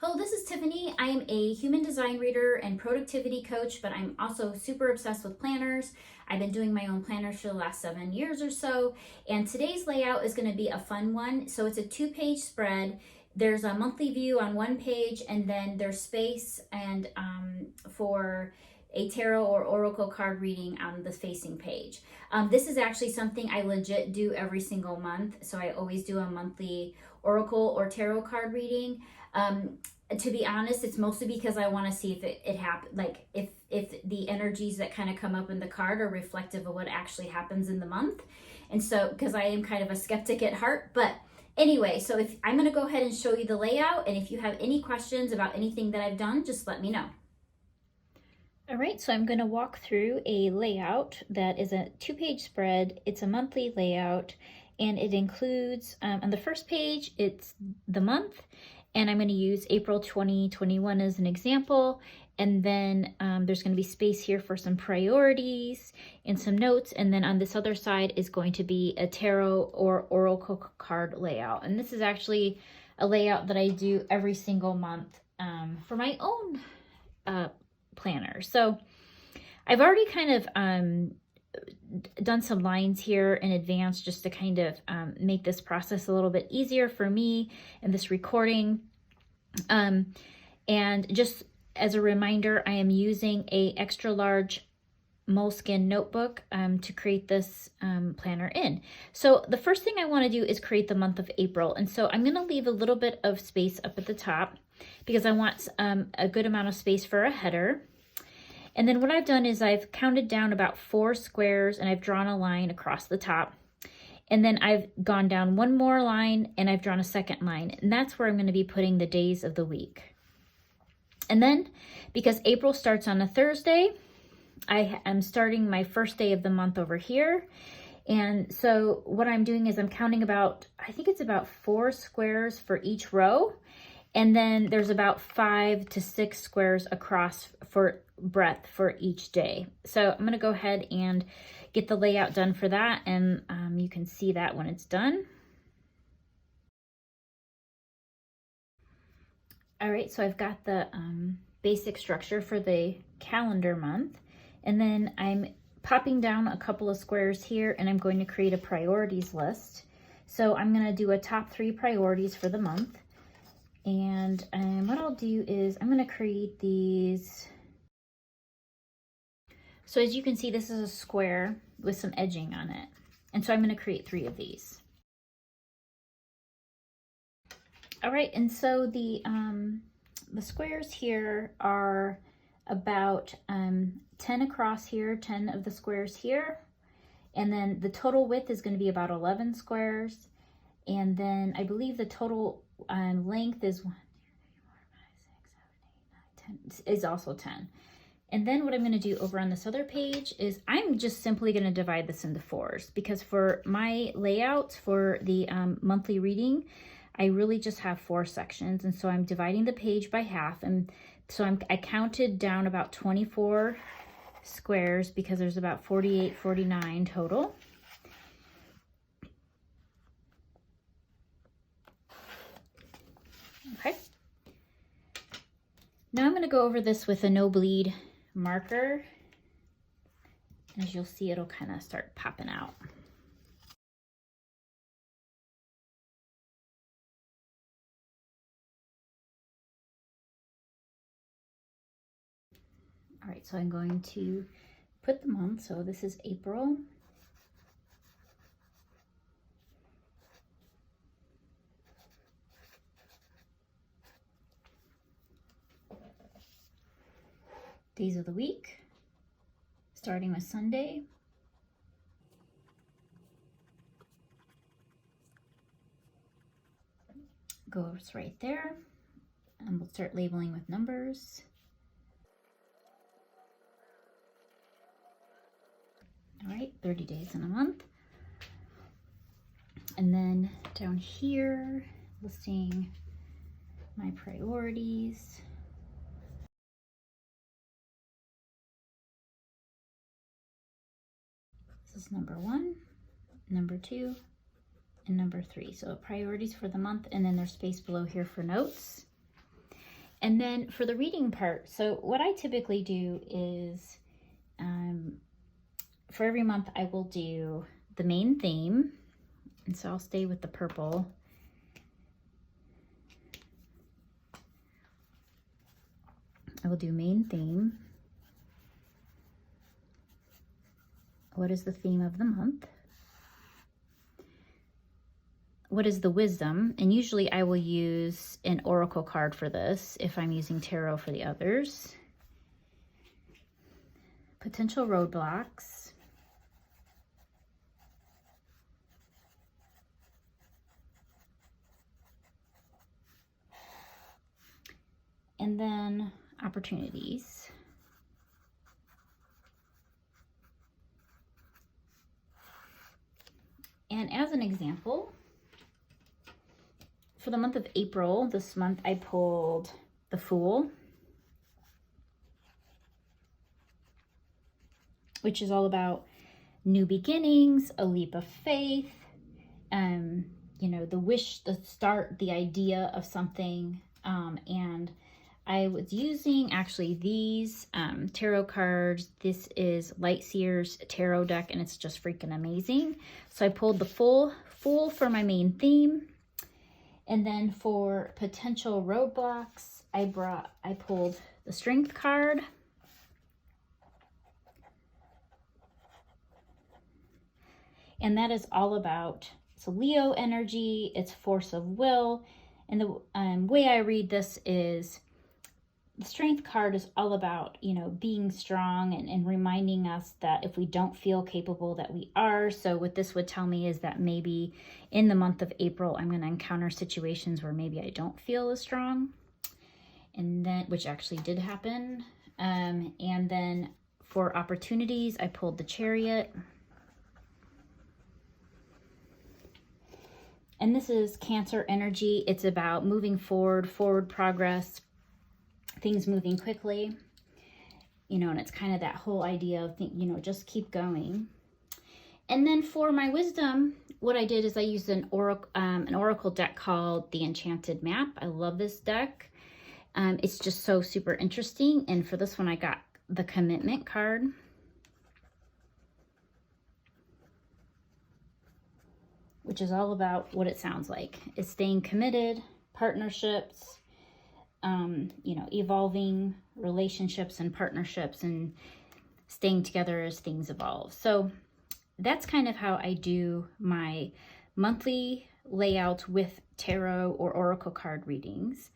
Hello, this is Tiffany. I am a human design reader and productivity coach, but I'm also super obsessed with planners. I've been doing my own planners for the last 7 years or so, and today's layout is going to be a fun one. So it's a 2-page spread. There's a monthly view on one page, and then there's space and for a tarot or oracle card reading on the facing page. This is actually something I legit do every single month. So I always do a monthly oracle or tarot card reading. To be honest, it's mostly because I want to see if it happened, like if the energies that kind of come up in the card are reflective of what actually happens in the month. And so, because I am kind of a skeptic at heart, but anyway, so if I'm going to go ahead and show you the layout, and if you have any questions about anything that I've done, just let me know. All right, so I'm going to walk through a layout that is a 2-page spread. It's a monthly layout, and it includes, on the first page, it's the month, and I'm going to use April 2021 as an example. And then there's going to be space here for some priorities and some notes. And then on this other side is going to be a tarot or oracle card layout. And this is actually a layout that I do every single month for my own planner. So I've already kind of done some lines here in advance just to kind of make this process a little bit easier for me in this recording. And just as a reminder, I am using a extra large Moleskine notebook to create this planner in. So the first thing I want to do is create the month of April. And so I'm going to leave a little bit of space up at the top because I want a good amount of space for a header. And then what I've done is I've counted down about 4 squares and I've drawn a line across the top. And then I've gone down one more line and I've drawn a second line. And that's where I'm going to be putting the days of the week. And then because April starts on a Thursday, I am starting my first day of the month over here. And so what I'm doing is I'm counting about, I think it's about 4 squares for each row. And then there's about 5 to 6 squares across for breadth for each day. So I'm going to go ahead and get the layout done for that. And you can see that when it's done. All right, so I've got the basic structure for the calendar month. And then I'm popping down a couple of squares here and I'm going to create a priorities list. So I'm going to do a top 3 priorities for the month. And what I'll do is I'm going to create these. So as you can see, this is a square with some edging on it. And so I'm going to create 3 of these. All right, and so the squares here are about 10 across here, 10 of the squares here. And then the total width is going to be about 11 squares. And then I believe the total length is 1, 2, 3, 4, 5, 6, 7, 8, 9, 10 is also 10. And then what I'm going to do over on this other page is I'm just simply going to divide this into 4s because for my layouts for the monthly reading, I really just have 4 sections. And so I'm dividing the page by half. And so I counted down about 24 squares because there's about 48, 49 total. Okay. Now I'm going to go over this with a no bleed marker. As you'll see, it'll kind of start popping out. All right, so I'm going to put the month. So this is April. Days of the week, starting with Sunday. Goes right there, and we'll start labeling with numbers. All right, 30 days in a month. And then down here, listing my priorities. This is number 1, number 2, and number 3. So priorities for the month, and then there's space below here for notes. And then for the reading part, so what I typically do is for every month I will do the main theme. And so I'll stay with the purple. I will do main theme. What is the theme of the month? What is the wisdom? And usually I will use an oracle card for this if I'm using tarot for the others. Potential roadblocks. And then opportunities. And as an example, for the month of April, this month I pulled the Fool, which is all about new beginnings, a leap of faith, you know, the wish, the start, the idea of something. And I was using actually these tarot cards. This is Seers tarot deck, and it's just freaking amazing. So I pulled the Fool for my main theme. And then for potential roadblocks, I pulled the Strength card. And that is all about, it's Leo energy, it's force of will. And the way I read this is, the Strength card is all about, you know, being strong and reminding us that if we don't feel capable, that we are. So what this would tell me is that maybe in the month of April, I'm going to encounter situations where maybe I don't feel as strong. And then, which actually did happen. And then for opportunities, I pulled the Chariot. And this is Cancer energy. It's about moving forward progress, things moving quickly, you know, and it's kind of that whole idea of, you know, just keep going. And then for my wisdom, what I did is I used an oracle deck called the Enchanted Map. I love this deck. It's just so super interesting. And for this one, I got the Commitment card. Which is all about what it sounds like. It's staying committed, partnerships, you know, evolving relationships and partnerships, and staying together as things evolve. So that's kind of how I do my monthly layout with tarot or oracle card readings.